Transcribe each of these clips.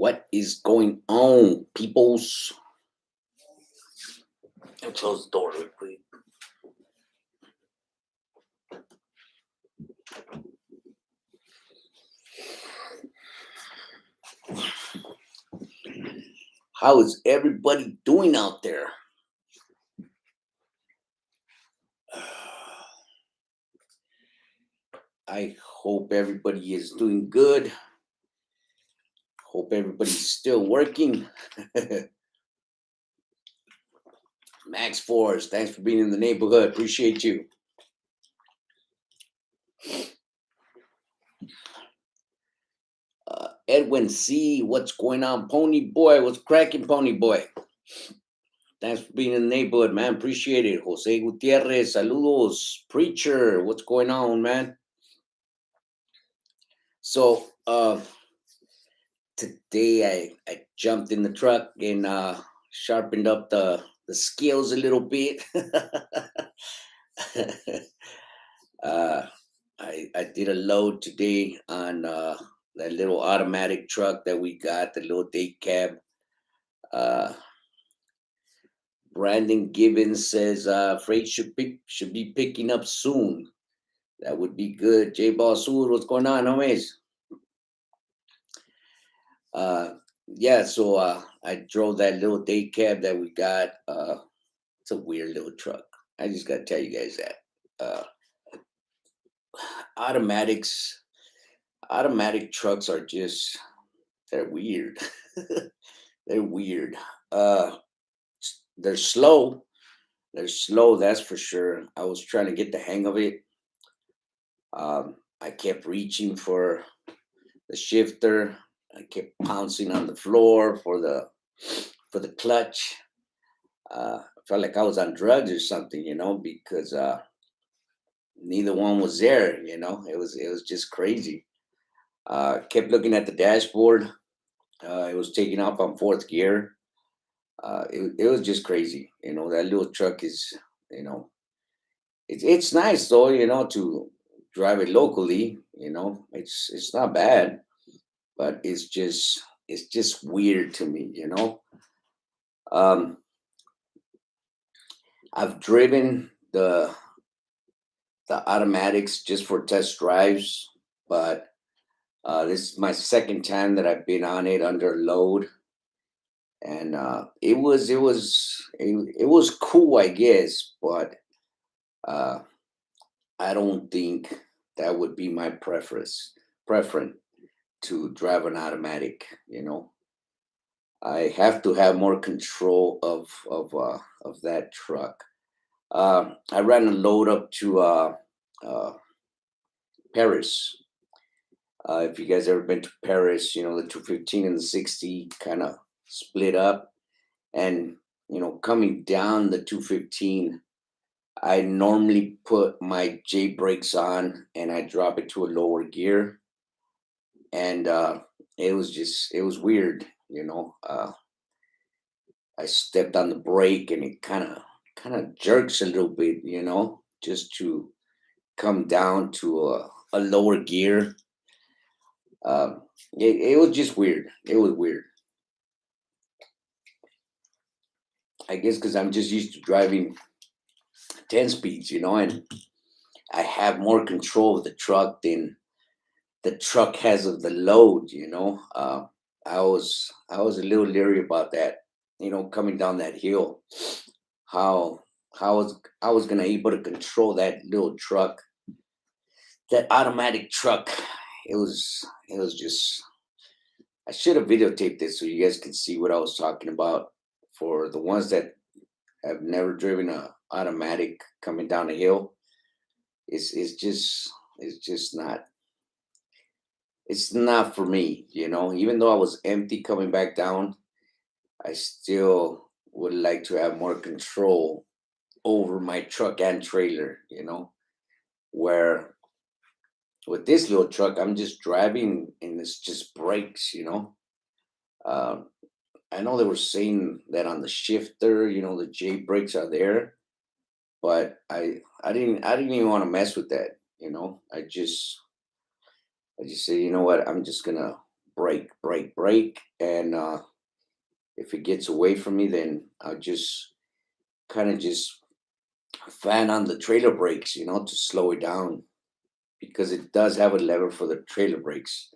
What is going on, peoples? And close the door real quick. How is everybody doing out there? I hope everybody is doing good. Hope everybody's still working. Max Force, thanks for being in the neighborhood. Appreciate you. Edwin C, what's going on? Pony Boy, what's cracking, Pony Boy? Thanks for being in the neighborhood, man. Appreciate it. Jose Gutierrez, saludos. Preacher, what's going on, man? So, today I jumped in the truck and sharpened up the skills a little bit. I did a load today on that little automatic truck that we got, the little day cab. Brandon Gibbons says freight should be picking up soon. That would be good. J Boss Sur, what's going on, homies? Yeah, so I drove that little day cab that we got. It's a weird little truck. I just gotta tell you guys that. Automatic trucks are just they're weird. They're weird. They're slow. They're slow, that's for sure. I was trying to get the hang of it. I kept reaching for the shifter. I kept pouncing on the floor for the clutch. I felt like I was on drugs or something, because neither one was there. It was just crazy. Kept looking at the dashboard. It was taking off on fourth gear. It was just crazy. That little truck is, it's nice though, to drive it locally. It's not bad, but it's just weird to me. Um, I've driven the automatics just for test drives, but this is my second time that I've been on it under load, and it was cool, I guess, but uh, I don't think that would be my preference to drive an automatic. I have to have more control of that truck. I ran a load up to uh, Paris. If you guys ever been to Paris, the 215 and the 60 kind of split up, and coming down the 215, I normally put my J brakes on and I drop it to a lower gear, and it was weird. I stepped on the brake and it kind of jerks a little bit, just to come down to a lower gear. It was just weird. It was weird. I guess because I'm just used to driving 10 speeds, and I have more control of the truck than the truck has of the load. I was a little leery about that, coming down that hill. How I was gonna able to control that little truck, that automatic truck. It was just I should have videotaped this so you guys can see what I was talking about. For the ones that have never driven a automatic coming down a hill, it's just not for me. Even though I was empty coming back down, I still would like to have more control over my truck and trailer. Where with this little truck, I'm just driving and it's just brakes. Um, I know they were saying that on the shifter, the J brakes are there, but I didn't even want to mess with that. I just say, you know what, I'm just gonna brake, and if it gets away from me, then I'll just kind of just fan on the trailer brakes, to slow it down, because it does have a lever for the trailer brakes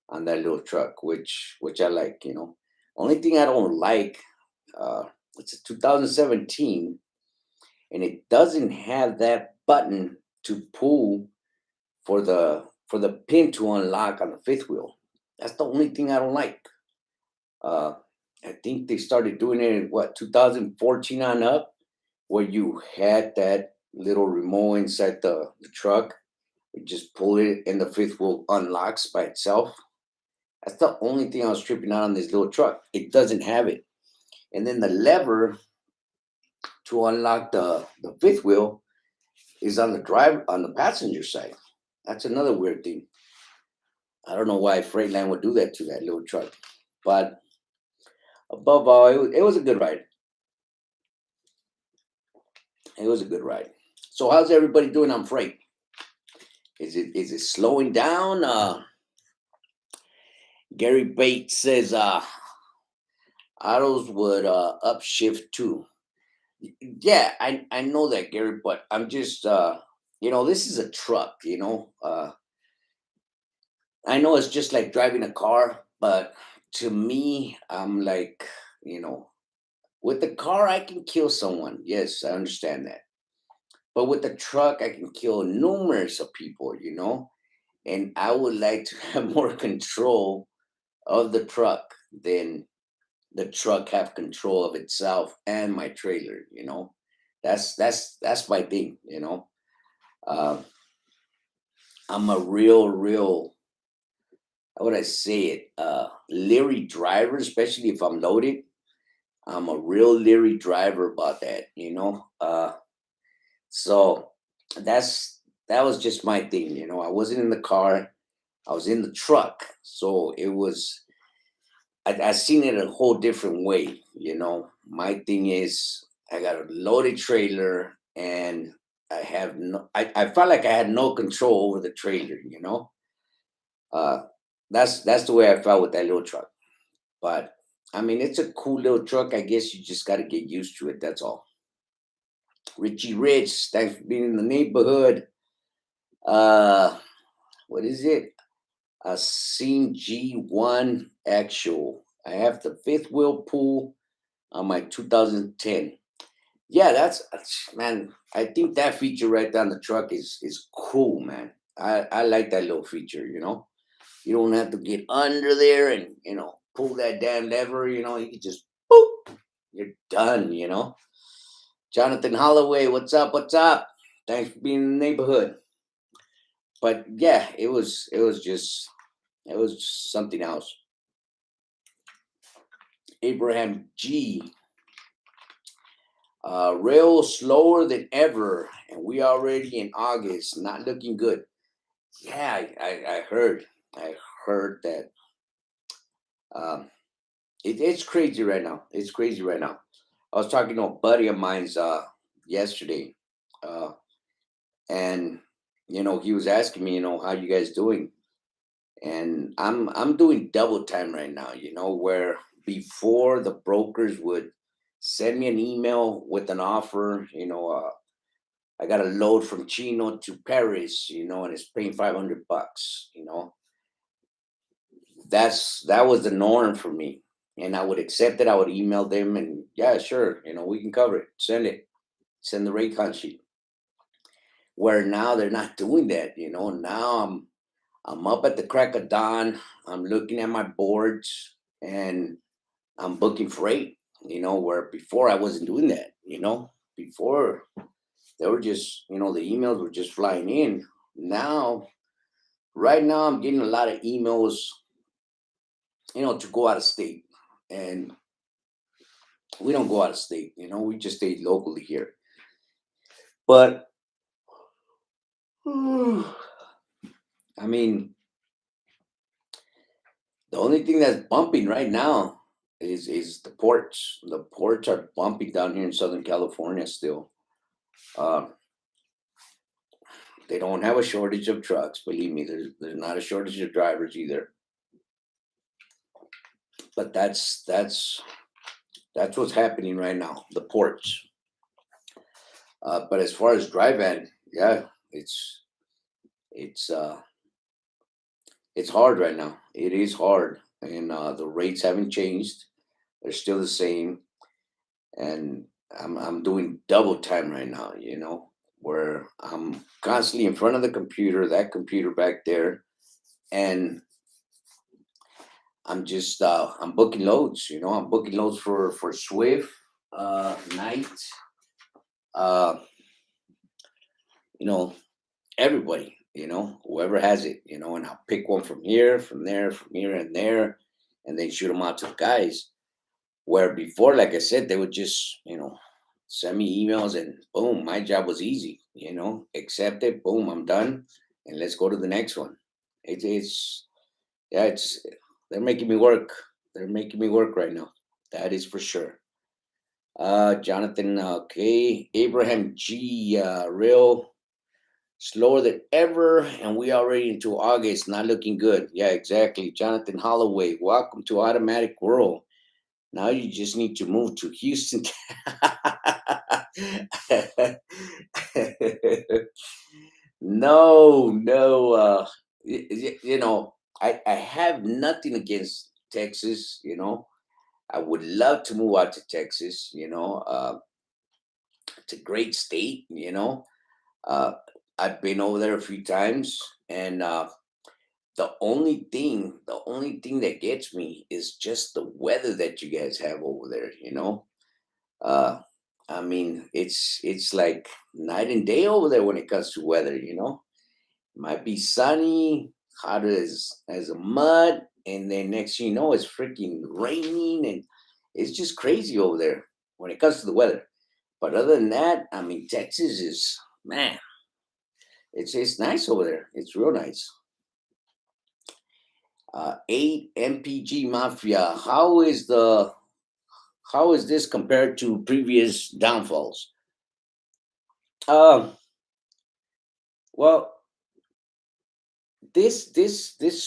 on that little truck, which I like. Only thing I don't like, uh, it's a 2017, and it doesn't have that button to pull for the pin to unlock on the fifth wheel. That's the only thing I don't like. Uh, I think they started doing it in what, 2014 on up, where you had that little remote inside the truck. You just pull it and the fifth wheel unlocks by itself. That's the only thing I was tripping out on this little truck. It doesn't have it. And then the lever to unlock the fifth wheel is on the passenger side. That's another weird thing. I don't know why Freightline would do that to that little truck. But above all, it was a good ride. It was a good ride. So how's everybody doing on freight? Is it slowing down? Gary Bates says autos would upshift too. Yeah, I know that, Gary, but I'm just this is a truck. I know it's just like driving a car, but to me, I'm like, you know, with the car I can kill someone. Yes, I understand that. But with the truck, I can kill numerous of people. And I would like to have more control of the truck than the truck have control of itself and my trailer. That's my thing. uh, I'm a real, how would I say it, leery driver, especially if I'm loaded. I'm a real leery driver about that. So that was just my thing. I wasn't in the car, I was in the truck, so it was, I seen it a whole different way. My thing is, I got a loaded trailer, and I felt like I had no control over the trailer. Uh, that's the way I felt with that little truck. But I mean, it's a cool little truck. I guess you just got to get used to it. That's all. Richie Rich, thanks for being in the neighborhood. Uh, what is it? A Scene G1 Actual. I have the fifth wheel pull on my 2010. Yeah, man. I think that feature right there on the truck is cool, man. I like that little feature. You don't have to get under there and pull that damn lever. You can just boop, you're done. Jonathan Holloway, what's up? What's up? Thanks for being in the neighborhood. But yeah, it was something else. Abraham G. Rail slower than ever, and we already in August. Not looking good. Yeah, I heard. I heard that. Um, it's crazy right now. It's crazy right now. I was talking to a buddy of mine's yesterday, uh, and he was asking me, how you guys doing? And I'm doing double time right now. Where before the brokers would send me an email with an offer. I got a load from Chino to Paris. And it's paying $500. That was the norm for me, and I would accept it. I would email them, and yeah, sure, we can cover it. Send the rate con sheet. Where now they're not doing that. Now I'm up at the crack of dawn. I'm looking at my boards, and I'm booking freight. Where before I wasn't doing that. Before they were just, the emails were just flying in. Now, right now, I'm getting a lot of emails, to go out of state, and we don't go out of state. We just stay locally here. But I mean, the only thing that's bumping right now is the ports. The ports are bumping down here in Southern California still. Uh, they don't have a shortage of trucks. Believe me, there's not a shortage of drivers either. But that's what's happening right now. The ports. But as far as dry van, yeah, it's uh it's hard right now. It is hard, and the rates haven't changed. They're still the same, and I'm doing double time right now. Where I'm constantly in front of the computer, that computer back there, and I'm booking loads. I'm booking loads for Swift, Night, uh, you know, everybody. Whoever has it. And I'll pick one from here, from there, from here and there, and then shoot them out to the guys. Where before, like I said, they would just, send me emails and boom, my job was easy, accept it, boom, I'm done. And let's go to the next one. It's, yeah, they're making me work. They're making me work right now. That is for sure. Jonathan, okay. Abraham G, real slower than ever. And we already into August, not looking good. Yeah, exactly. Jonathan Holloway, welcome to Automatic World. Now you just need to move to Houston. No, no. I have nothing against Texas. I would love to move out to Texas. It's a great state. Uh, I've been over there a few times, and the only thing that gets me is just the weather that you guys have over there. Uh, I mean, it's like night and day over there when it comes to weather. Might be sunny, hot as a mud, and then next thing you know, it's freaking raining, and it's just crazy over there when it comes to the weather. But other than that, I mean, Texas is, man, it's nice over there. It's real nice. 8 MPG Mafia. How is this compared to previous downfalls? Um, well, this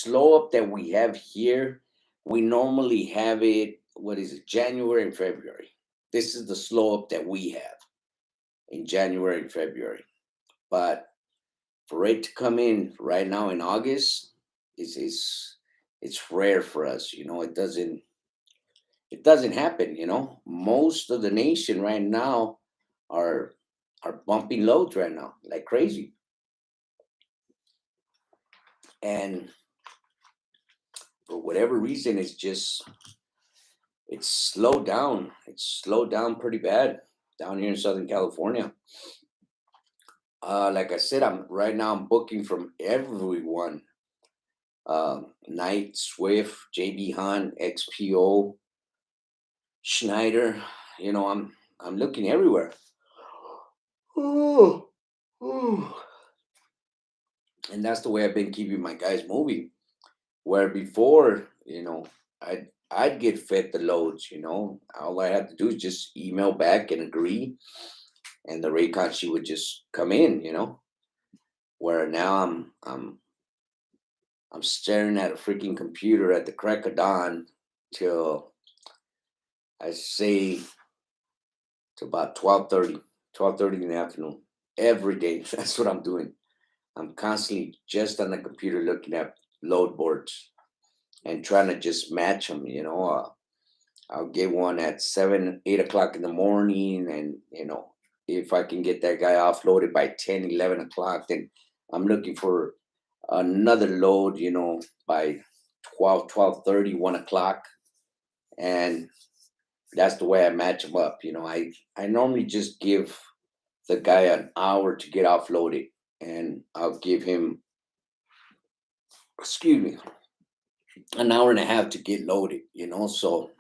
slow up that we have here, we normally have it. What is it? January and February. This is the slow up that we have in January and February. But for it to come in right now in August is it's rare for us. It doesn't happen. Most of the nation right now are are bumping loads right now like crazy, and for whatever reason, it's slowed down pretty bad down here in Southern California. Like I said, I'm booking from everyone. Knight, Swift, JB Hunt, XPO, Schneider. I'm looking everywhere. Oh, oh. And that's the way I've been keeping my guys moving. Where before, I'd get fed the loads. All I had to do is just email back and agree, and the Raycon she would just come in. Where now I'm staring at a freaking computer at the crack of dawn till I say to about 12:30 in the afternoon every day. That's what I'm doing. I'm constantly just on the computer looking at load boards and trying to just match them. I'll get one at 7, 8 o'clock in the morning, and if I can get that guy offloaded by 10, 11 o'clock, then I'm looking for another load, by 12, 12:30, 1 o'clock, and that's the way I match them up. I normally just give the guy an hour to get offloaded, and I'll give him, excuse me, an hour and a half to get loaded. So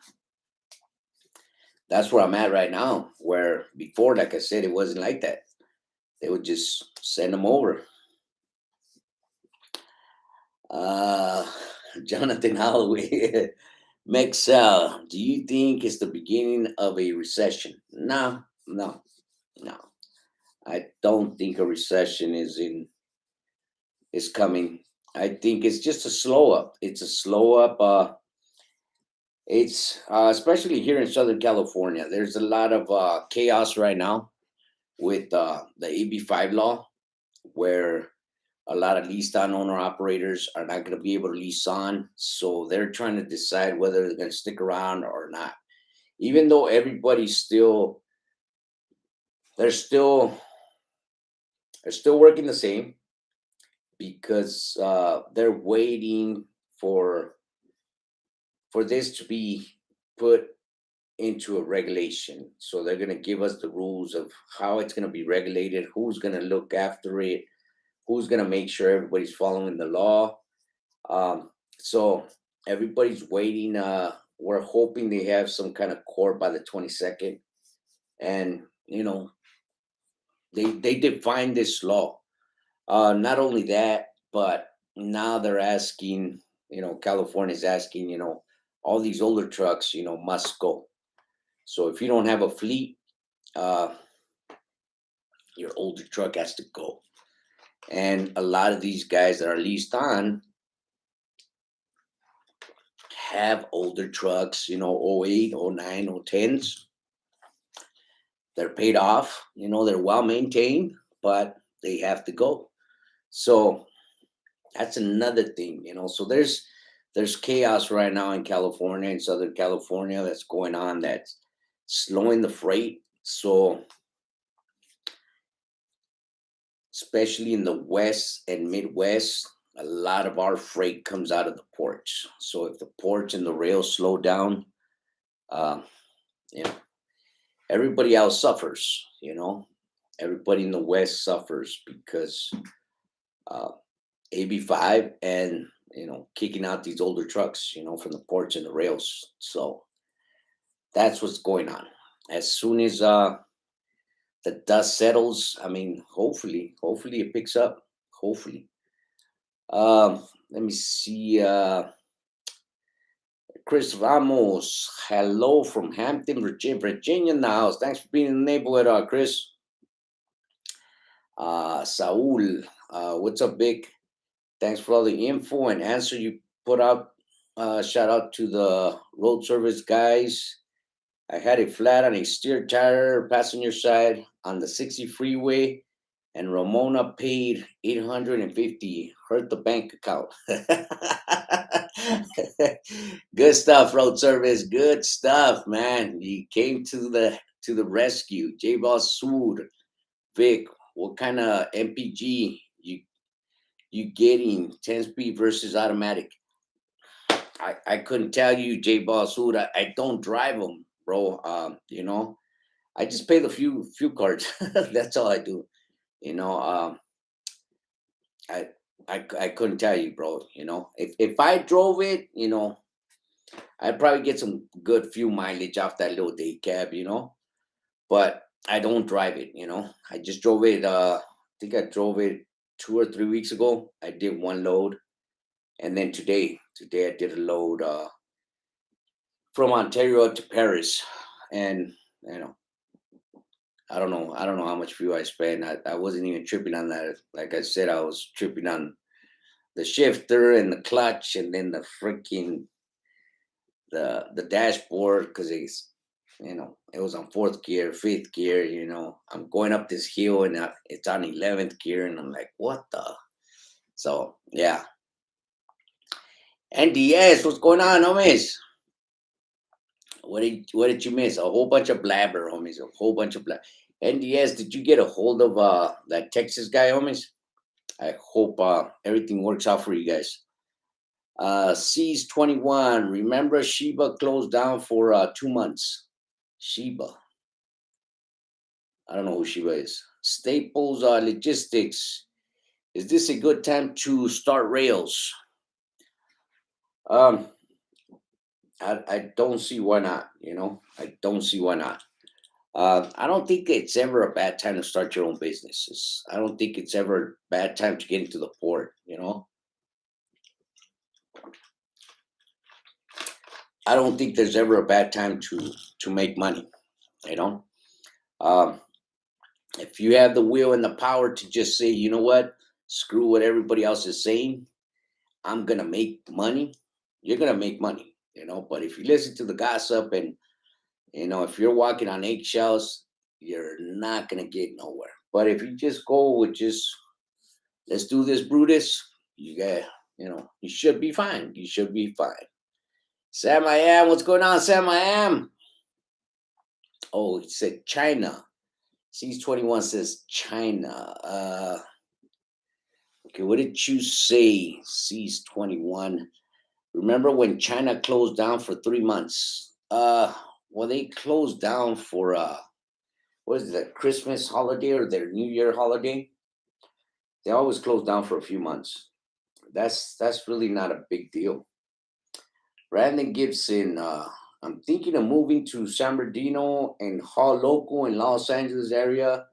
that's where I'm at right now. Where before, like I said, it wasn't like that. They would just send them over. Uh, Jonathan Holloway, Mexel, do you think it's the beginning of a recession? No, no, no. I don't think a recession is coming. I think it's just a slow up. It's a slow up. It's especially here in Southern California. There's a lot of chaos right now with the AB5 law, where a lot of leased on owner operators are not going to be able to lease on. So they're trying to decide whether they're going to stick around or not. Even though everybody's still, they're still, they're still working the same because they're waiting for for this to be put into a regulation. So they're going to give us the rules of how it's going to be regulated, who's going to look after it, who's going to make sure everybody's following the law. So everybody's waiting. We're hoping they have some kind of court by the 22nd, and they define this law. Not only that, but now they're asking. California's asking. All these older trucks, must go. So if you don't have a fleet, uh, your older truck has to go. And a lot of these guys that are leased on have older trucks, oh 08, oh 09, oh 10s. They're paid off, they're well maintained, but they have to go. So that's another thing, So there's chaos right now in California, in Southern California, that's going on, that's slowing the freight. So especially in the West and Midwest, a lot of our freight comes out of the ports. So if the ports and the rails slow down, uh, you know, everybody else suffers. Everybody in the West suffers because uh, AB5 and kicking out these older trucks, from the ports and the rails. So that's what's going on. As soon as the dust settles, I mean, hopefully it picks up. Hopefully. Let me see. Chris Ramos, hello from Hampton, Virginia in the house. Thanks for being in the neighborhood, Chris. Saul, what's up, Big? Thanks for all the info and answer you put out. Shout out to the road service guys. I had a flat on a steer tire passenger side on the 60 freeway, and Ramona paid 850. Hurt the bank account. Good stuff, road service. Good stuff, man. You came to the rescue. J Boss Sood, Vic. What kind of MPG you getting? 10-speed versus automatic? I couldn't tell you, J Boss Sood. I don't drive them, bro. I just pay the few cards. That's all I do. You know, I I couldn't tell you, bro. If I drove it, I'd probably get some good fuel mileage off that little day cab, But I don't drive it, I just drove it. I think I drove it 2 or 3 weeks ago. I did one load, and then today I did a load from Ontario to Paris, and you know I don't know how much fuel I spent. I wasn't even tripping on that. Like I said, I was tripping on the shifter and the clutch, and then the freaking the dashboard, because it was on fourth gear, fifth gear. I'm going up this hill, and it's on 11th gear, and I'm like, what the? So yeah. NDS, what's going on, homies? What did you miss? A whole bunch of blabber, homies. A whole bunch of blabber. NDS, did you get a hold of that Texas guy, homies? I hope everything works out for you guys. C's 21. Remember, Sheba closed down for 2 months. Sheba. I don't know who Sheba is. Staples Logistics. Is this a good time to start rails? I don't see why not. I don't see why not. I don't think it's ever a bad time to start your own businesses. I don't think it's ever a bad time to get into the port. I don't think there's ever a bad time to make money. You know, um, if you have the will and the power to just say, you know what, screw what everybody else is saying, I'm gonna make money. You're gonna make money. But if you listen to the gossip and, if you're walking on eggshells, you're not going to get nowhere. But if you just go with just, let's do this, Brutus, you get, you should be fine. You should be fine. Sam I am, what's going on, Sam I am? Oh, he said China. C's 21 says China. Okay, what did you say, C's 21? Remember when China closed down for 3 months? Well, they closed down for what is it, Christmas holiday or their New Year holiday? They always close down for a few months. That's really not a big deal. Brandon Gibson, I'm thinking of moving to San Bernardino and haul local in Los Angeles area.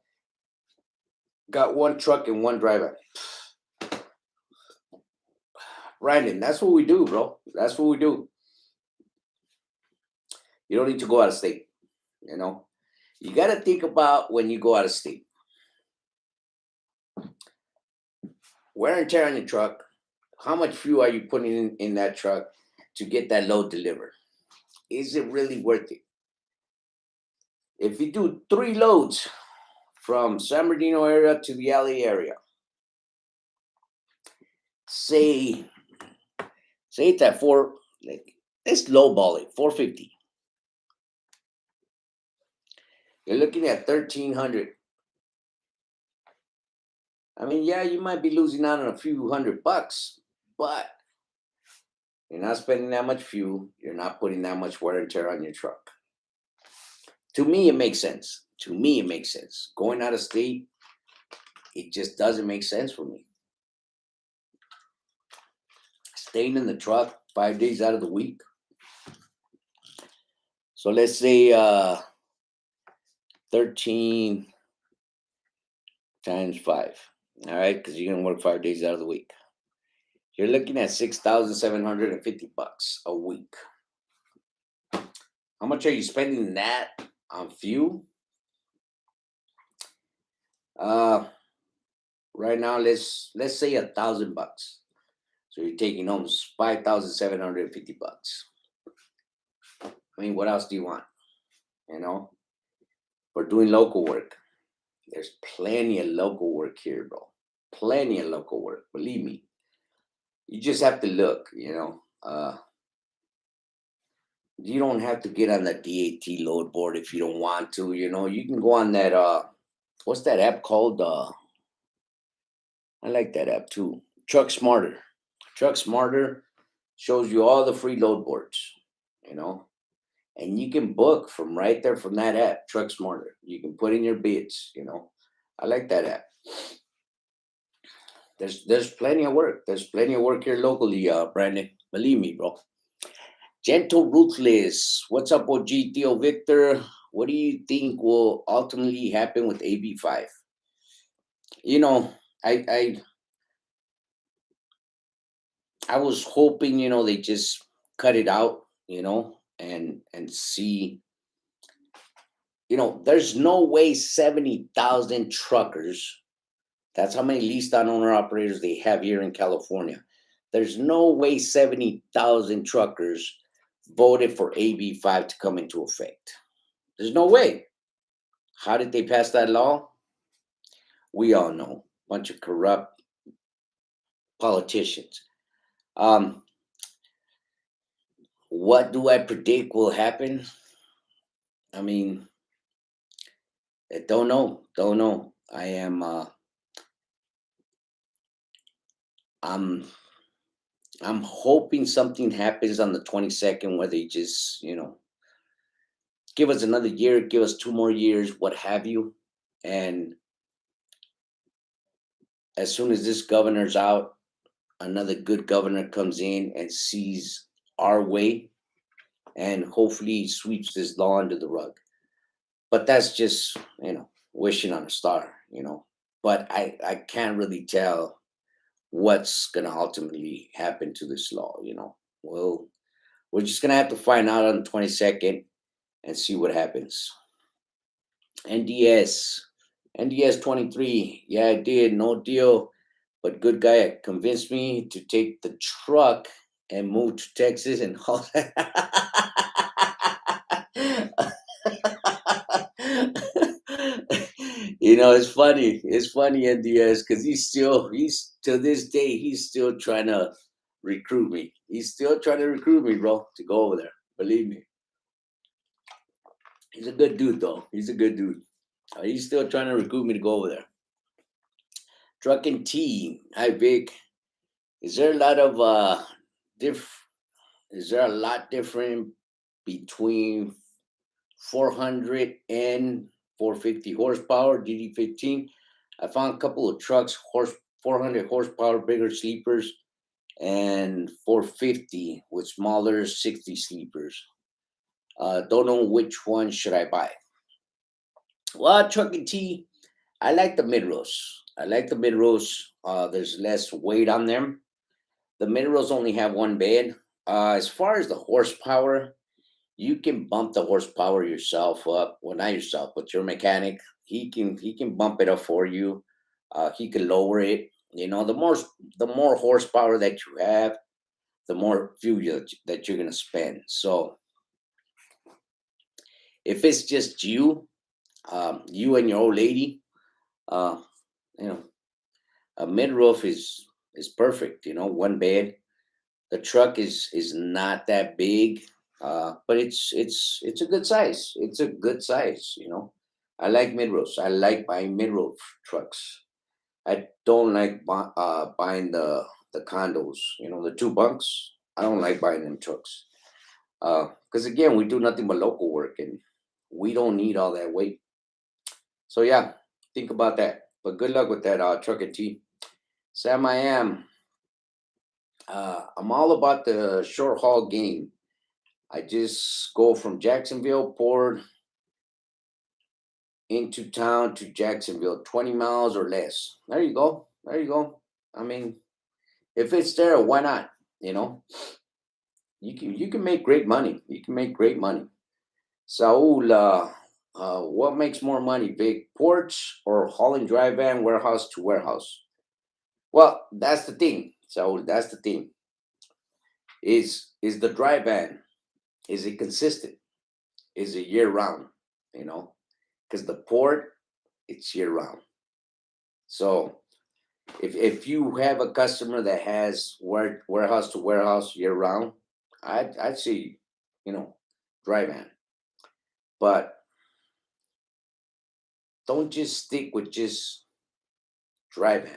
Got one truck and one driver. Brandon, that's what we do, bro. That's what we do. You don't need to go out of state. You got to think about when you go out of state. Wear and tear on your truck. How much fuel are you putting in that truck to get that load delivered? Is it really worth it? If you do 3 loads from San Bernardino area to the LA area, say it's at let's lowball it, 450. You're looking at 1,300. I mean, yeah, you might be losing out on a few $100, but you're not spending that much fuel. You're not putting that much wear and tear on your truck. To me, it makes sense. Going out of state, it just doesn't make sense for me. Staying in the truck 5 days out of the week. So let's say 13 times 5. All right, because you're gonna work 5 days out of the week. You're looking at $6,750 a week. How much are you spending that on fuel? Right now, let's say $1,000. So you're taking almost $5,750. I mean, what else do you want? We're doing local work. There's plenty of local work here, bro. Plenty of local work. Believe me. You just have to look. You don't have to get on the DAT load board if you don't want to. You can go on that. What's that app called? I like that app too. Truck Smarter. Truck Smarter shows you all the free load boards. And you can book from right there from that app, Truck Smarter. You can put in your bids. I like that app. There's plenty of work. There's plenty of work here locally, Brandon. Believe me, bro. Gentle Ruthless. What's up, OG Theo Victor? What do you think will ultimately happen with AB5? I was hoping, they just cut it out, and see. There's no way 70,000 truckers, that's how many leased on owner operators they have here in California. There's no way 70,000 truckers voted for AB5 to come into effect. There's no way. How did they pass that law? We all know. Bunch of corrupt politicians. What do I predict will happen? I mean, I don't know. I am I'm hoping something happens on the 22nd where they just, give us another year, give us 2 more years, what have you. And as soon as this governor's out, another good governor comes in and sees our way and hopefully sweeps this law under the rug. But that's just, wishing on a star, But I can't really tell what's going to ultimately happen to this law, Well, we're just going to have to find out on the 22nd and see what happens. NDS 23. Yeah, I did. No deal. But good guy convinced me to take the truck and moved to Texas and all that. It's funny. It's funny, NDS, because he's to this day, he's still trying to recruit me. He's still trying to recruit me, bro, to go over there. Believe me. He's a good dude, though. He's a good dude. He's still trying to recruit me to go over there. Truck and T. Hi, Vic. Is there a lot of diff? Is there a lot different between 400 and 450 horsepower GD15? I found a couple of trucks, 400 horsepower, bigger sleepers, and 450 with smaller 60 sleepers. Don't know which one should I buy. Well, Truck and T, I like the mid rows. I like the mid rows. There's less weight on them. The mid rows only have one bed. As far as the horsepower, you can bump the horsepower yourself up. Well, not yourself, but your mechanic. He can bump it up for you. He can lower it. The more horsepower that you have, the more fuel that you're gonna spend. So if it's just you and your old lady, uh, you know, a mid roof is perfect. One bed. The truck is not that big, but it's a good size. It's a good size. I like mid roofs. I like buying mid roof trucks. I don't like buying the condos. The two bunks. I don't like buying them trucks because again, we do nothing but local work and we don't need all that weight. So yeah, think about that. But good luck with that truck and T. Sam, I am. I'm all about the short haul game. I just go from Jacksonville, Port into town to Jacksonville, 20 miles or less. There you go. There you go. I mean, if it's there, why not? You know, you can make great money. You can make great money. Saul, what makes more money, big ports or hauling dry van warehouse to warehouse? Well, that's the thing. Saul, that's the thing. Is the dry van, is it consistent? Is it year round? You know, because the port, it's year round. So if you have a customer that has warehouse to warehouse year round, I'd say, dry van. But don't just stick with just dry van.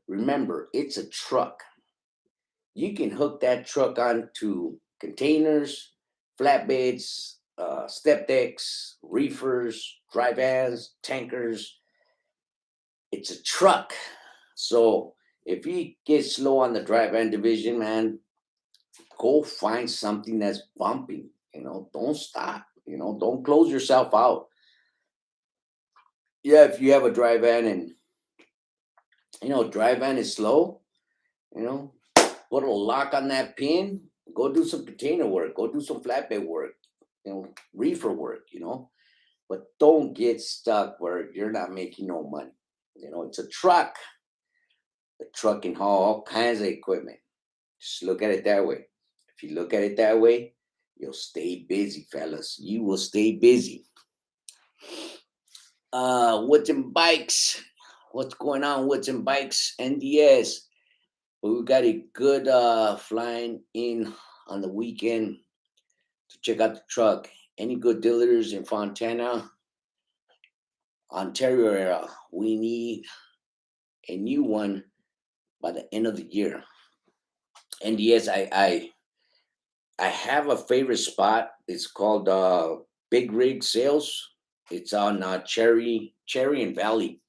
Remember, it's a truck. You can hook that truck onto containers, flatbeds, step decks, reefers, dry vans, tankers. It's a truck. So if you get slow on the dry van division, man, go find something that's bumping. Don't stop. Don't close yourself out. Yeah, if you have a dry van and dry van is slow, you know, put a lock on that pin, go do some container work, go do some flatbed work, reefer work, but don't get stuck where you're not making no money. It's a truck. The truck can haul all kinds of equipment. Just look at it that way. If you look at it that way, you'll stay busy, fellas. You will stay busy. What's in bikes? What's going on? What's in bikes? NDS. We got a good flying in on the weekend to check out the truck. Any good dealers in Fontana, Ontario area? We need a new one by the end of the year. NDS, I have a favorite spot. It's called Big Rig Sales. It's on Cherry and Valley.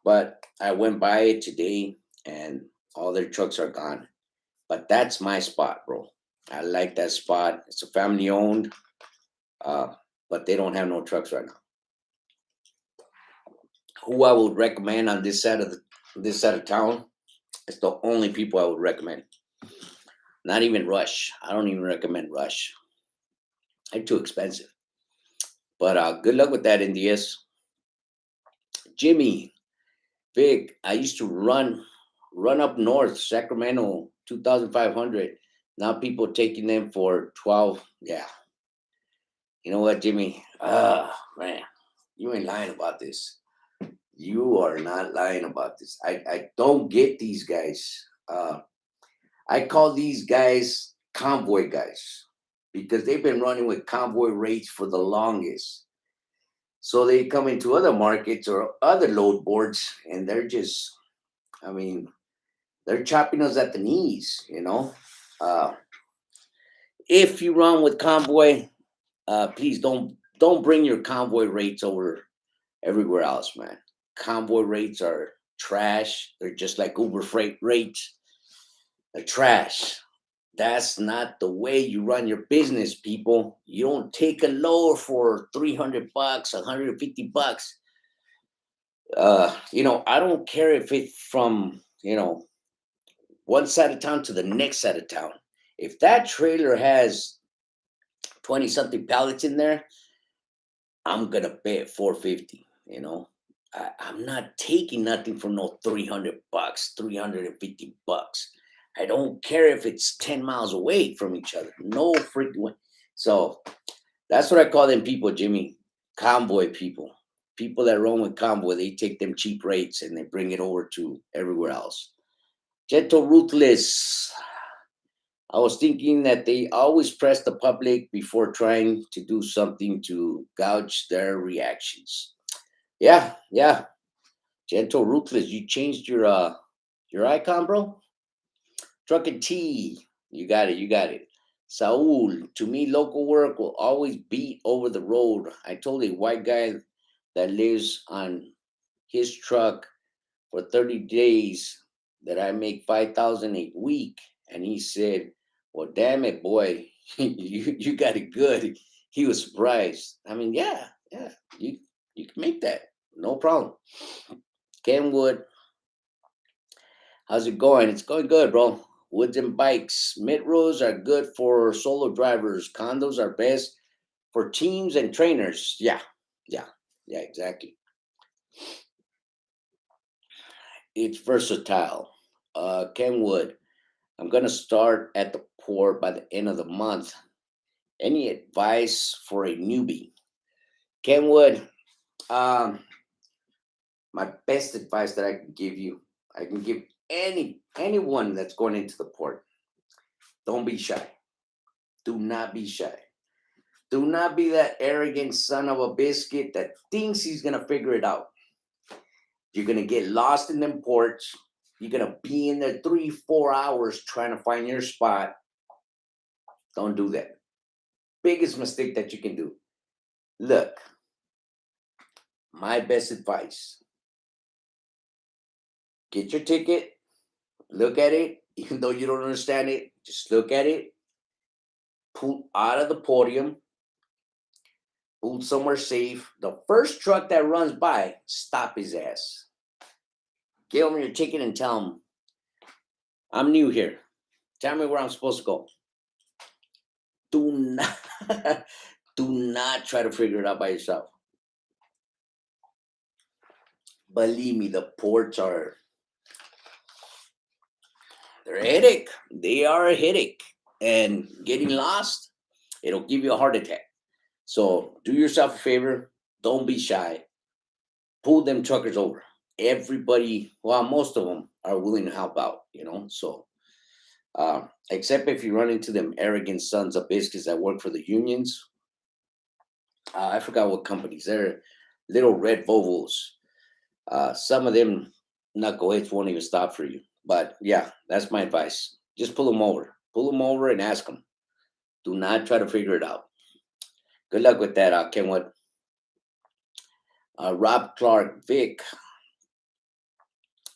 But I went by it today, and all their trucks are gone. But that's my spot, bro. I like that spot. It's a family owned, uh, but they don't have no trucks right now. Who I would recommend on this side of town? It's the only people I would recommend. Not even Rush. I don't even recommend Rush. They're too expensive. But good luck with that, NDS. Jimmy, Vic, I used to run up north, Sacramento, 2,500. Now people taking them for 12. Yeah. You know what, Jimmy? Man, you ain't lying about this. You are not lying about this. I don't get these guys. I call these guys convoy guys because they've been running with convoy rates for the longest. So they come into other markets or other load boards and they're just, I mean, they're chopping us at the knees. Uh, if you run with convoy, please don't bring your convoy rates over everywhere else, man. Convoy rates are trash. They're just like Uber freight rates. They're trash. That's not the way you run your business, people. You don't take a load for $300, $150. I don't care if it's from, one side of town to the next side of town. If that trailer has 20 something pallets in there, I'm gonna pay it 450. I'm not taking nothing for no $300, $350. I don't care if it's 10 miles away from each other. No freaking way. So that's what I call them people, Jimmy. Convoy people. People that run with convoy, they take them cheap rates and they bring it over to everywhere else. Gentle Ruthless. I was thinking that they always press the public before trying to do something to gouge their reactions. Yeah, yeah. Gentle Ruthless, you changed your icon, bro? Truck and T. You got it, you got it. Saul, to me, local work will always beat over the road. I told a white guy that lives on his truck for 30 days that I make 5,000 a week. And he said, well, damn it, boy, you got it good. He was surprised. I mean, yeah, you can make that. No problem. Kenwood, how's it going? It's going good, bro. Woods and bikes. Mid rows are good for solo drivers. Condos are best for teams and trainers. Yeah, yeah, exactly. It's versatile. Kenwood, I'm gonna start at the port by the end of the month. Any advice for a newbie? Kenwood, um, my best advice that I can give you, I can give anyone that's going into the port. Don't be shy. Do not be shy. Do not be that arrogant son of a biscuit that thinks he's gonna figure it out. You're gonna get lost in them ports. You're gonna be in there 3, 4 hours trying to find your spot. Don't do that. Biggest mistake that you can do. Look, my best advice: get your ticket, look at it, even though you don't understand it. Just look at it. Pull out of the podium. Pull somewhere safe. The first truck that runs by, stop his ass. Give him your ticket and tell him, I'm new here. Tell me where I'm supposed to go. Do not do not try to figure it out by yourself. Believe me, the ports are they're a headache. They are a headache. And getting lost, it'll give you a heart attack. So do yourself a favor. Don't be shy. Pull them truckers over. Everybody, well, most of them are willing to help out. So except if you run into them arrogant sons of biscuits that work for the unions. I forgot what companies. They're little red Volvos. Some of them knuckleheads won't even stop for you. But yeah, that's my advice. Just pull them over. Pull them over and ask them. Do not try to figure it out. Good luck with that, Kenwood. Rob Clark, Vic.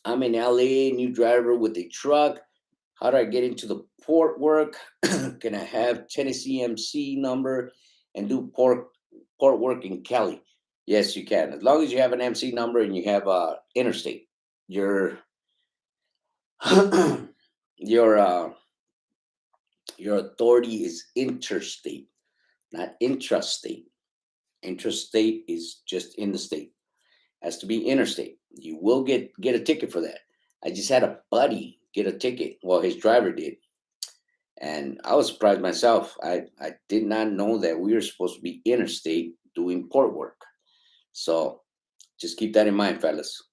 I'm in LA, new driver with a truck. How do I get into the port work? Can I have Tennessee MC number and do port work in Cali? Yes, you can. As long as you have an MC number and you have interstate. Your your your authority is interstate, not intrastate. Intrastate is just in the state. Has to be interstate. You will get a ticket for that. I just had a buddy get a ticket. Well, his driver did. And I was surprised myself. I did not know that we were supposed to be interstate doing port work. So just keep that in mind, fellas.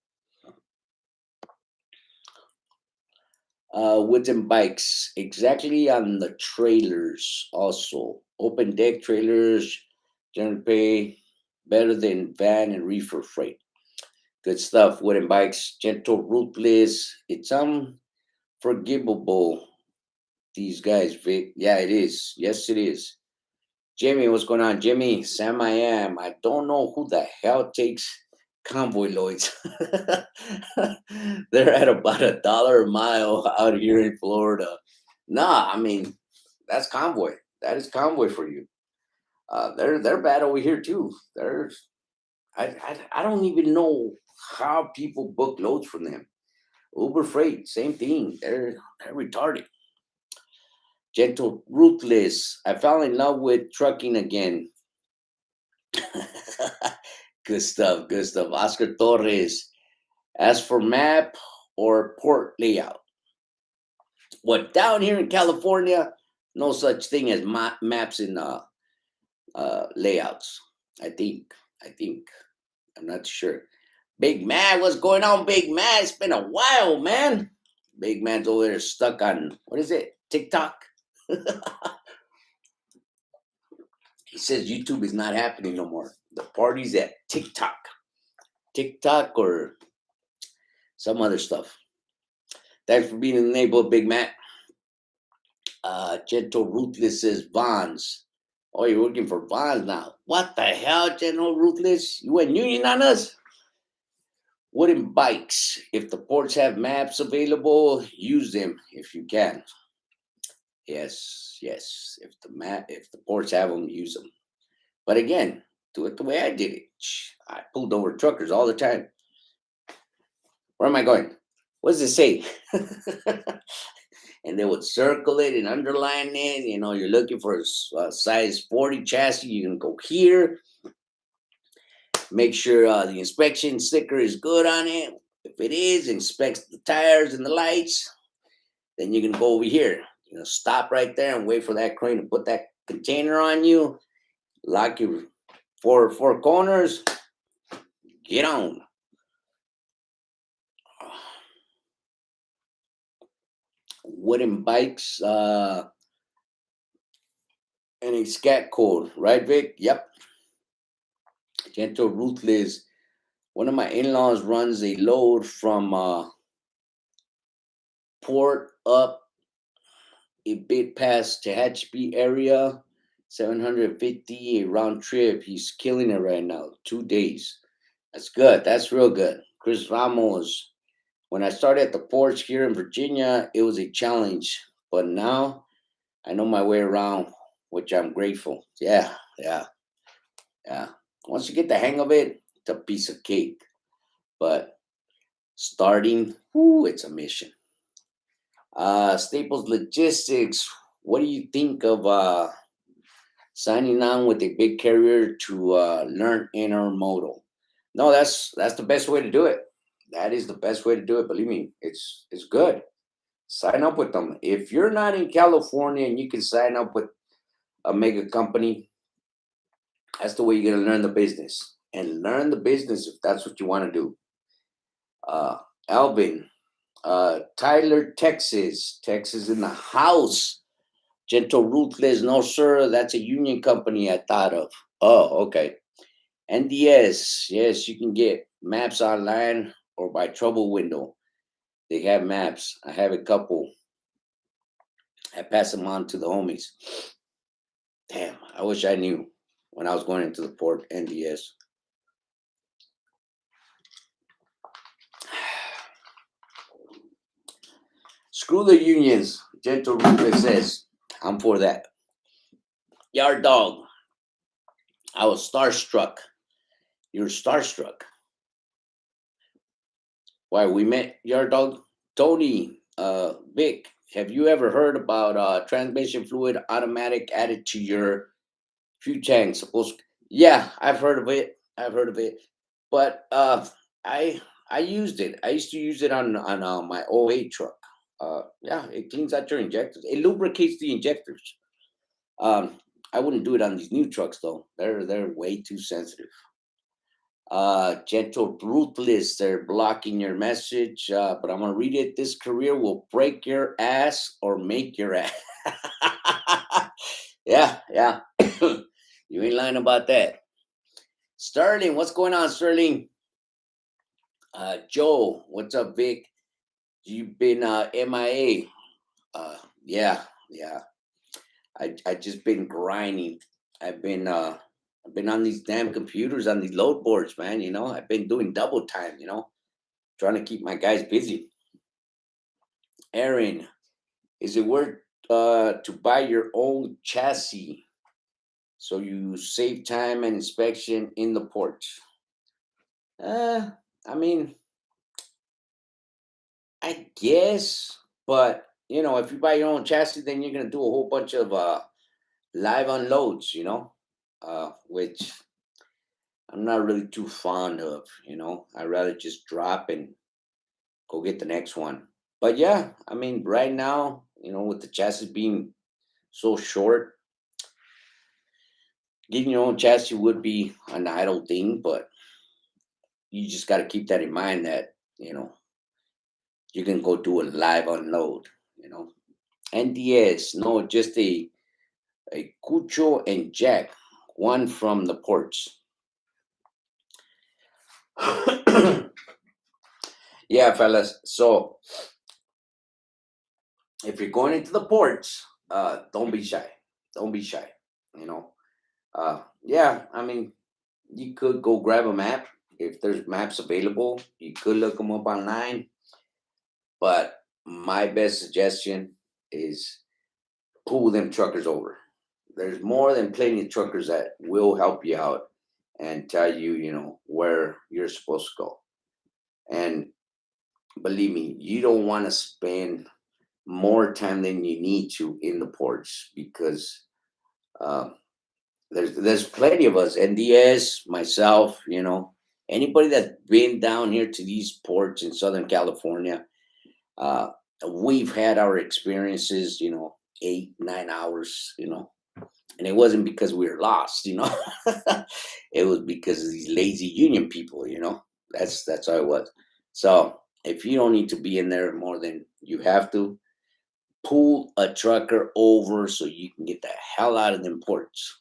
Wooden bikes, exactly on the trailers also. Open deck trailers generally pay better than van and reefer freight. Good stuff. Wooden bikes, gentle, ruthless. It's unforgivable. These guys, Vic. Yeah, it is. Yes, it is. Jimmy, what's going on? Jimmy, Sam, I am. I don't know who the hell takes convoy loads. They're at about $1 a mile out here in Florida. Nah, I mean, that's convoy. That is convoy for you. They're bad over here too. I don't even know how people book loads from them. Uber Freight, same thing. They're retarded. Gentle, ruthless. I fell in love with trucking again. Good stuff. Good stuff. Oscar Torres. As for map or port layout, what down here in California, no such thing as maps in layouts. I think. I think. I'm not sure. Big Man, what's going on, Big Man? It's been a while, man. Big Man's over there stuck on what is it? TikTok. He says YouTube is not happening no more. The party's at TikTok. TikTok or some other stuff. Thanks for being in the neighborhood, Big Man. Gentle Ruthless says Vons. Oh, you're working for Vons now. What the hell, Gentle Ruthless? You went union on us? Wooden bikes. If the ports have maps available, use them if you can. Yes, yes. If the ports have them, use them. But again, do it the way I did it. I pulled over truckers all the time. Where am I going? What does it say? And they would circle it and underline it. You know, you're looking for a size 40 chassis, you can go here. Make sure the inspection sticker is good on it. If it is, inspects the tires and the lights. Then you can go over here. You know, stop right there and wait for that crane to put that container on you. Lock your four corners. Get on. Wooden bikes. And a scat code, right, Vic? Yep. Gentle Ruthless. One of my in-laws runs a load from port up a bit past Tehachapi area, 750 a round trip. He's killing it right now. 2 days. That's good. That's real good. Chris Ramos. When I started at the ports here in Virginia, it was a challenge, but now I know my way around, which I'm grateful. Yeah, yeah, yeah. Once you get the hang of it, it's a piece of cake. But starting, whoo, it's a mission. Staples Logistics, what do you think of signing on with a big carrier to learn intermodal? No, that's the best way to do it. That is the best way to do it. Believe me, it's good. Sign up with them. If you're not in California and you can sign up with a mega company, that's the way you're gonna learn the business. And learn the business if that's what you want to do. Uh, Alvin, Tyler, Texas. Texas in the house. Gentle Ruthless. No, sir. That's a union company I thought of. Oh, okay. NDS. Yes, you can get maps online or by trouble window. They have maps. I have a couple. I pass them on to the homies. Damn, I wish I knew when I was going into the port. NDS. Screw the unions. Gentle Ruthless says, I'm for that. Yard dog. I was starstruck. You're starstruck. Why we met Yard dog? Tony, Vic, have you ever heard about transmission fluid automatic added to your fuel tank? Yeah, I've heard of it. I've heard of it. But I used it. I used to use it on my '08 truck. Yeah, it cleans out your injectors. It lubricates the injectors. Um, I wouldn't do it on these new trucks though. They're way too sensitive. Gentle, ruthless. They're blocking your message. But I'm gonna read it. This career will break your ass or make your ass. Yeah, yeah. You ain't lying about that. Sterling, what's going on, Sterling? Joe, what's up, Vic? You've been MIA. Yeah, yeah. I just been grinding. I've been on these damn computers on these load boards, man. I've been doing double time. Trying to keep my guys busy. Aaron, is it worth to buy your own chassis so you save time and inspection in the port? Uh, I mean, I guess, but if you buy your own chassis, then you're gonna do a whole bunch of live unloads, which I'm not really too fond of. I'd rather just drop and go get the next one. But yeah, I mean, right now, with the chassis being so short, getting your own chassis would be an idle thing, but you just got to keep that in mind that, you can go do a live unload, you know. NDS, no, just a Cucho and Jack, one from the ports. Yeah, fellas. So if you're going into the ports, don't be shy. Don't be shy. You know. Yeah, I mean, you could go grab a map if there's maps available. You could look them up online, but my best suggestion is pull them truckers over. There's more than plenty of truckers that will help you out and tell you, where you're supposed to go. And believe me, you don't want to spend more time than you need to in the ports because um, there's plenty of us, NDS, myself, anybody that's been down here to these ports in Southern California. Uh, we've had our experiences, 8, 9 hours, and it wasn't because we were lost. It was because of these lazy union people. That's how it was. So if you don't need to be in there more than you have to, pull a trucker over so you can get the hell out of them ports.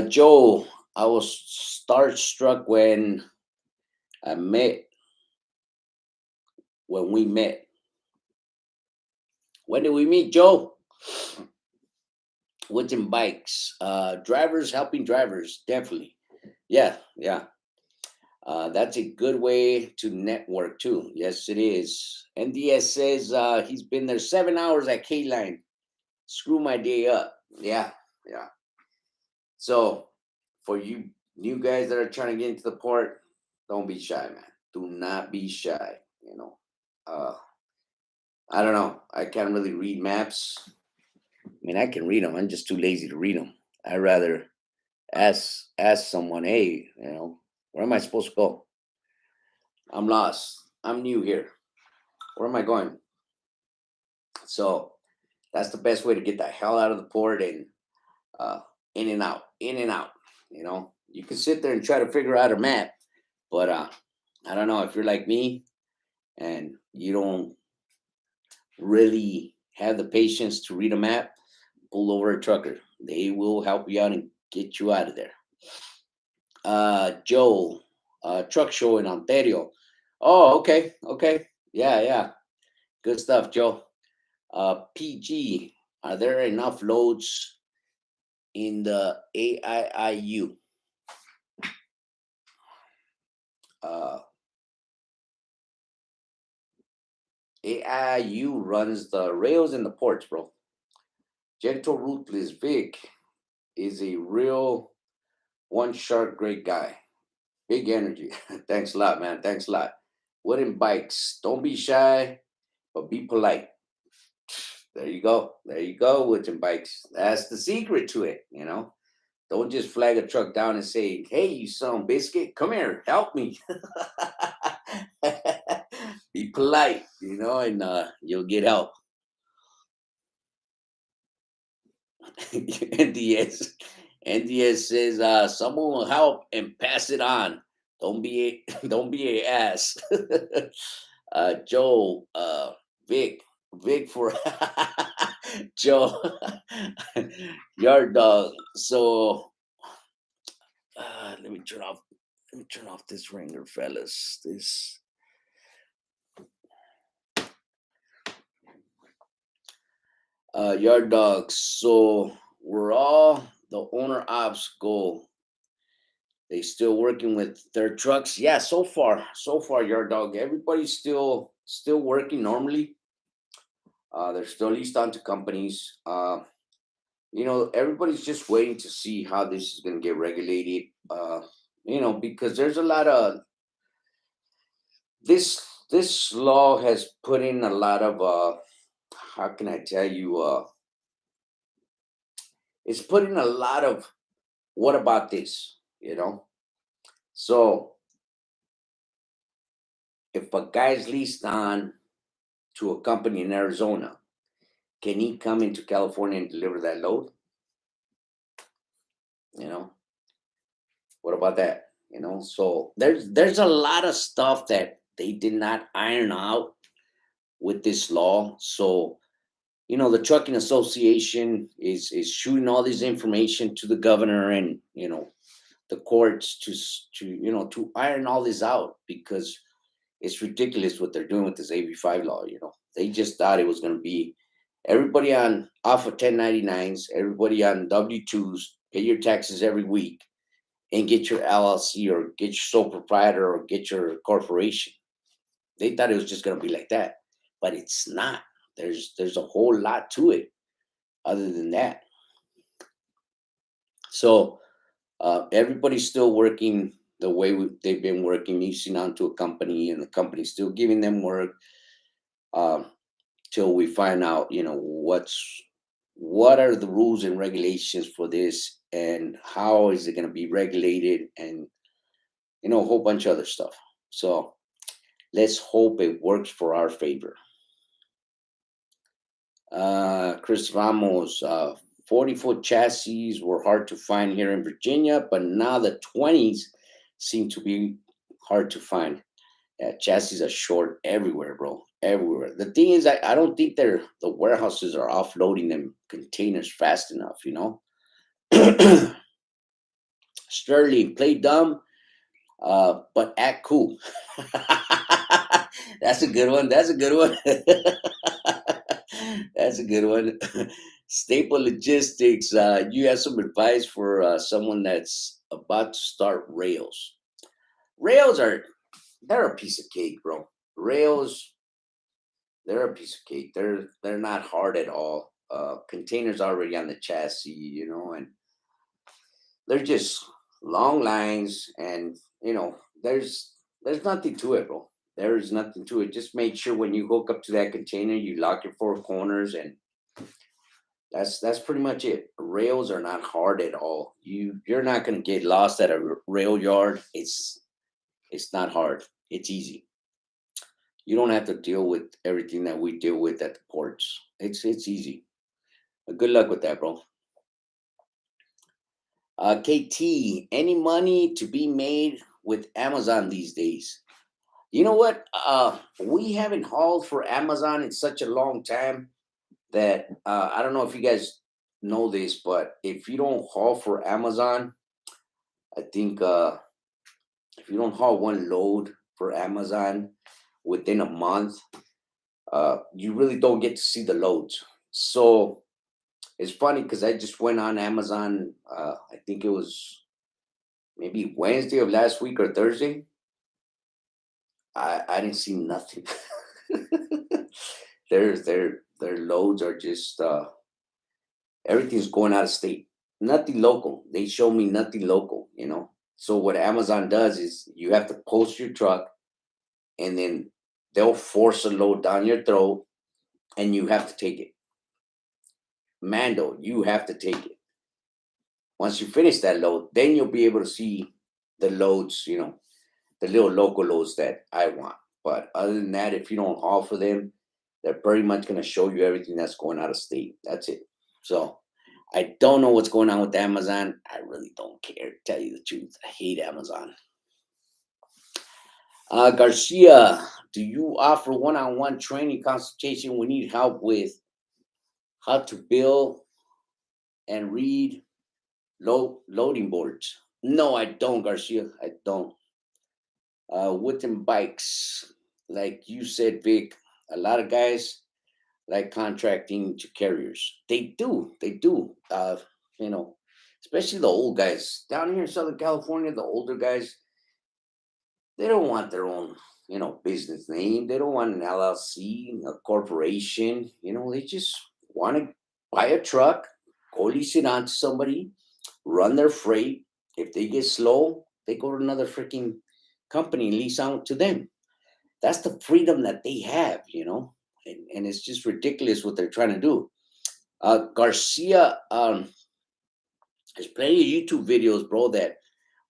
Joe, I was starstruck I met when we met. When did we meet, Joe? Woods and bikes. Drivers helping drivers, definitely. Yeah, yeah. That's a good way to network too. Yes, it is. NDS says he's been there 7 hours at K Line. Screw my day up. Yeah, yeah. So for you new guys that are trying to get into the port, don't be shy, man. Do not be shy. Uh, I don't know. I can't really read maps. I mean, I can read them. I'm just too lazy to read them. I rather ask someone, hey, where am I supposed to go? I'm lost. I'm new here. Where am I going? So that's the best way to get the hell out of the port and uh, in and out, in and out. You can sit there and try to figure out a map, but I don't know if you're like me and you don't really have the patience to read a map. Pull over a trucker. They will help you out and get you out of there. Joe, truck show in Ontario. Oh, okay, okay, yeah, yeah, good stuff, Joe. PG, are there enough loads in the AIIU? Uh, AIIU runs the rails and the ports, bro. Gentle Ruthless Vic is a real one shark great guy. Big energy. Thanks a lot, man. Thanks a lot. Wooden bikes. Don't be shy, but be polite. There you go. There you go, wooden bikes. That's the secret to it. Don't just flag a truck down and say, hey, you son of a biscuit, come here, help me. Be polite, and you'll get help. NDS NDS says someone will help and pass it on. Don't be a ass. Joe, Vic for Joe, yard dog. So let me turn off. Let me turn off this ringer, fellas. This yard dogs. So we're all the owner ops goal. They still working with their trucks. Yeah, so far, yard dog. Everybody's still working normally. They're still leased onto companies. Everybody's just waiting to see how this is going to get regulated. Because there's a lot of this law has put in a lot of how can I tell you? It's put in a lot of what about this? So if a guy's leased on to a company in Arizona, can he come into California and deliver that load? You know, what about that? So there's a lot of stuff that they did not iron out with this law. So the trucking association is shooting all this information to the governor and the courts to iron all this out because it's ridiculous what they're doing with this AB5 law. They just thought it was going to be everybody on off of 1099s, everybody on W2s, pay your taxes every week, and get your LLC or get your sole proprietor or get your corporation. They thought it was just going to be like that, but it's not. There's a whole lot to it other than that. So everybody's still working the way they've been working, leasing onto a company, and the company's still giving them work um, till we find out, what are the rules and regulations for this, and how is it going to be regulated, and a whole bunch of other stuff. So let's hope it works for our favor. Chris Ramos, 40-foot chassis were hard to find here in Virginia, but now the 20s seem to be hard to find. Yeah, chassis are short everywhere, bro. Everywhere. The thing is, I don't think the warehouses are offloading them containers fast enough. Sterling, play dumb, but act cool. That's a good one. That's a good one. That's a good one. Staple Logistics. You have some advice for someone that's about to start rails. Rails they're a piece of cake, bro. Rails, they're a piece of cake. They're not hard at all. Containers already on the chassis, and they're just long lines, and there's nothing to it, bro. There is nothing to it. Just make sure when you hook up to that container, you lock your four corners, and that's pretty much it. Rails are not hard at all. You're not gonna get lost at a rail yard. It's not hard. It's easy. You don't have to deal with everything that we deal with at the ports. It's easy. Good luck with that, bro. KT, any money to be made with Amazon these days? You know what? We haven't hauled for Amazon in such a long time that I don't know if you guys know this, but if you don't haul for Amazon, I think if you don't haul one load for Amazon within a month, you really don't get to see the loads. So it's funny because I just went on Amazon. I think it was maybe Wednesday of last week or Thursday. I didn't see nothing. Their loads are just everything's going out of state. Nothing local. They show me nothing local. So what Amazon does is you have to post your truck, and then they'll force a load down your throat, and you have to take it. Mando, you have to take it. Once you finish that load, then you'll be able to see the loads, the little local loads that I want. But other than that, if you don't haul for them, they're pretty much going to show you everything that's going out of state. That's it. So I don't know what's going on with Amazon. I really don't care, to tell you the truth. I hate Amazon. Garcia, do you offer one-on-one training consultation? We need help with how to build and read loading boards. No, I don't, Garcia. I don't. Wooden bikes, like you said, Vic. A lot of guys like contracting to carriers. They do. They do. You know, especially the old guys down here in Southern California. The older guys, they don't want their own, business name. They don't want an LLC, a corporation. They just want to buy a truck, go lease it on to somebody, run their freight. If they get slow, they go to another freaking company and lease out to them. That's the freedom that they have. And it's just ridiculous what they're trying to do. Garcia, there's plenty of YouTube videos, bro, that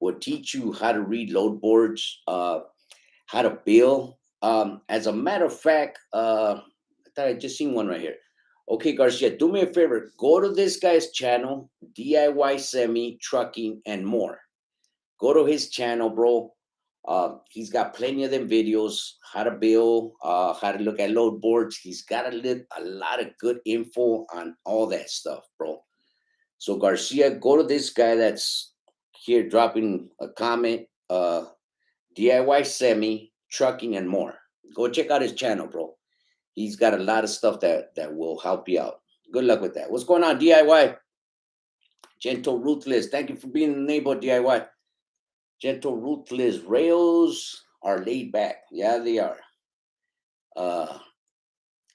will teach you how to read load boards, how to bill. As a matter of fact, I thought I just seen one right here. Okay, Garcia, do me a favor. Go to this guy's channel, DIY Semi, Trucking, and More. Go to his channel, bro. He's got plenty of them videos, how to bill, how to look at load boards. He's got a lot of good info on all that stuff, bro. So Garcia, go to this guy that's here dropping a comment, DIY Semi, Trucking, and More. Go check out his channel, bro. He's got a lot of stuff that will help you out. Good luck with that. What's going on, DIY? Gentle Ruthless. Thank you for being in the neighborhood, DIY. Gentle Ruthless. Rails are laid back. Yeah, they are.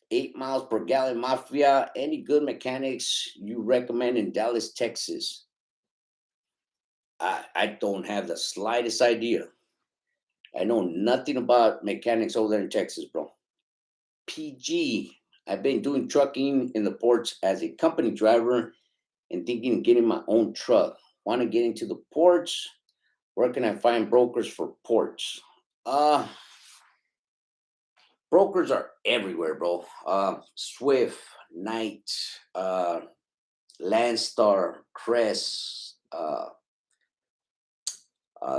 8 miles per gallon Mafia. Any good mechanics you recommend in Dallas, Texas? I don't have the slightest idea. I know nothing about mechanics over there in Texas, bro. PG. I've been doing trucking in the ports as a company driver and thinking of getting my own truck. Want to get into the ports? Where can I find brokers for ports? Brokers are everywhere, bro. Swift, Knight, Landstar, Crest.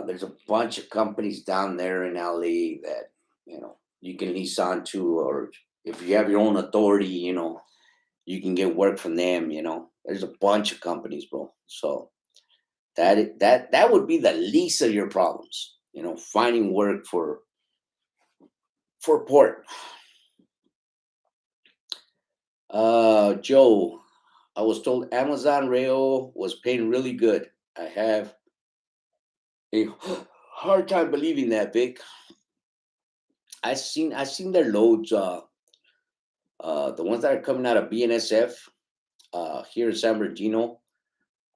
There's a bunch of companies down there in LA that you can lease on to, or if you have your own authority, you can get work from them. There's a bunch of companies, bro. So that would be the least of your problems. Finding work for port. Joe, I was told Amazon Rail was paying really good. I have a hard time believing that, Vic. I seen their loads. The ones that are coming out of BNSF here in San Bernardino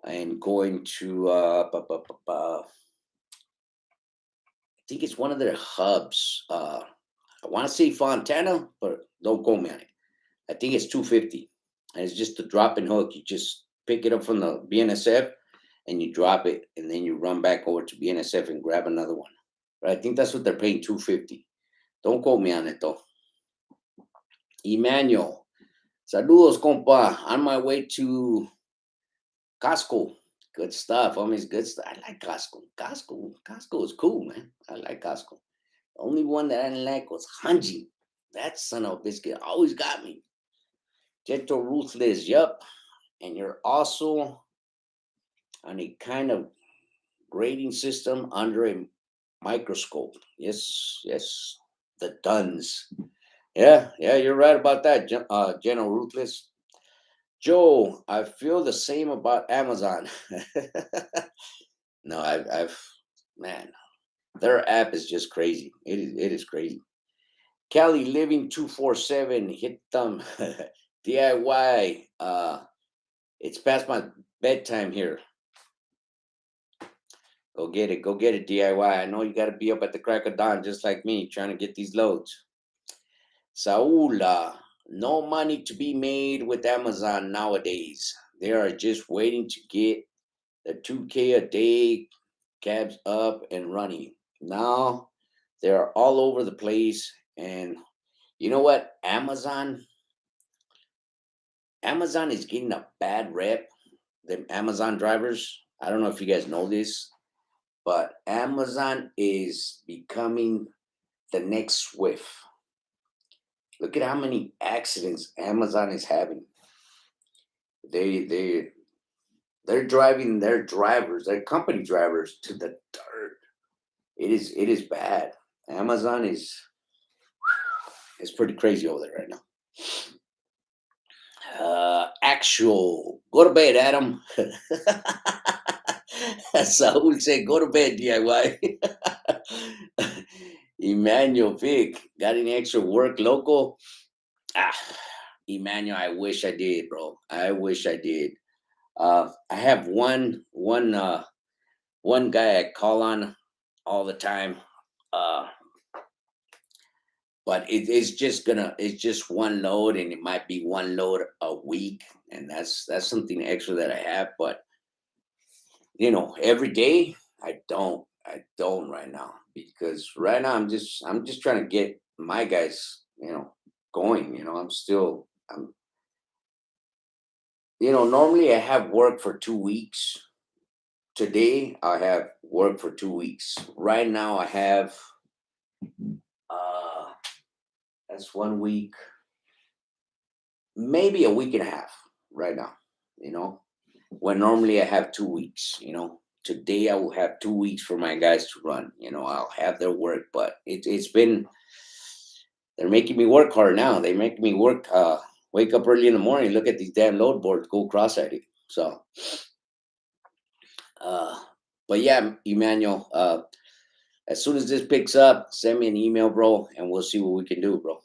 and going to I think it's one of their hubs. I want to say Fontana, but don't quote me on it. I think it's 250, and it's just a drop and hook. You just pick it up from the BNSF and you drop it, and then you run back over to BNSF and grab another one. But I think that's what they're paying, 250. Don't quote me on it though. Emmanuel, saludos, compa. On my way to Costco. Good stuff. I mean, it's good stuff. I like Costco. Costco is cool, man. I like Costco. The only one that I didn't like was Hanji. That son of a biscuit always got me. Gentle Ruthless, yup. And you're also on a kind of grading system under a microscope. Yes. The Duns. Yeah, you're right about that, General Ruthless. Joe, I feel the same about Amazon. No, man, their app is just crazy. It is crazy. Kelly Living 247, hit them. DIY. It's past my bedtime here. Go get it, DIY. I know you got to be up at the crack of dawn, just like me, trying to get these loads. Saul, no money to be made with Amazon nowadays. They are just waiting to get the 2K a day cabs up and running. Now They're all over the place. And you know what? Amazon is getting a bad rep. The Amazon drivers. I don't know if you guys know this, but Amazon is becoming the next Swift. Look at how many accidents Amazon is having. They they're driving their drivers, their company drivers, to the dirt. It is bad. Amazon is it's pretty crazy over there right now. Actual, go to bed, Adam. Saul said, "Go to bed, DIY." Emmanuel Vic, got any extra work local? Ah, Emmanuel, I wish I did, bro. I wish I did. I have one guy I call on all the time. Uh, but it's just one load, and it might be one load a week, and that's something extra that I have. But every day I don't right now, because right now I'm just trying to get my guys going. Normally I have work for 2 weeks. Today I have work for 2 weeks. Right now I have uh that's 1 week, maybe a week and a half right now, you know, when normally I have 2 weeks. Today I will have 2 weeks for my guys to run. I'll have their work, but it's been, they're making me work hard now. They make me work, wake up early in the morning, look at these damn load boards, go cross-eyed. So, uh, but yeah, Emmanuel, as soon as this picks up, send me an email, bro, and we'll see what we can do, bro.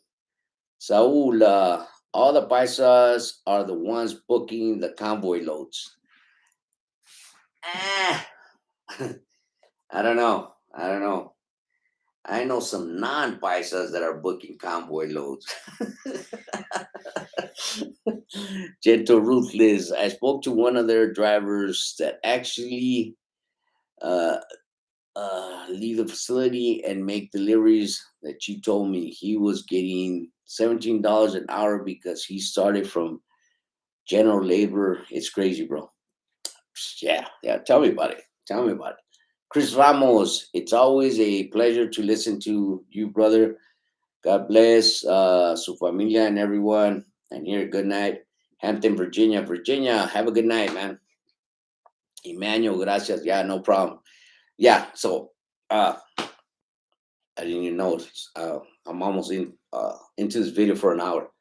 Saul, all the paisas are the ones booking the convoy loads. Ah, I don't know. I don't know. I know some non-paisas that are booking convoy loads. Gentle Ruthless. I spoke to one of their drivers that actually uh, leave the facility and make deliveries. That she told me he was getting $17 an hour because he started from general labor. It's crazy, bro. Yeah, yeah. Tell me about it. Tell me about it. Chris Ramos, it's always a pleasure to listen to you, brother. God bless su familia and everyone. And here, good night. Hampton, Virginia. Virginia, have a good night, man. Emmanuel, gracias. Yeah, no problem. Yeah, so I didn't even notice. I'm almost into this video for an hour.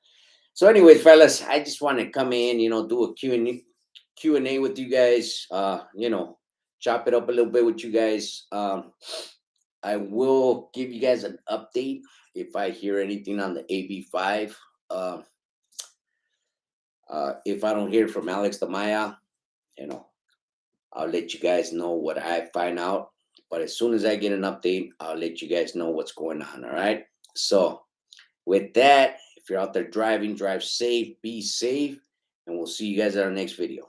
So, anyways, fellas, I just want to come in, do a Q&A with you guys. Chop it up a little bit with you guys. I will give you guys an update if I hear anything on the AB5. If I don't hear from Alex Tamaya, you know, I'll let you guys know what I find out. But as soon as I get an update, I'll let you guys know what's going on. All right. So with that, if you're out there driving, drive safe, be safe, and we'll see you guys at our next video.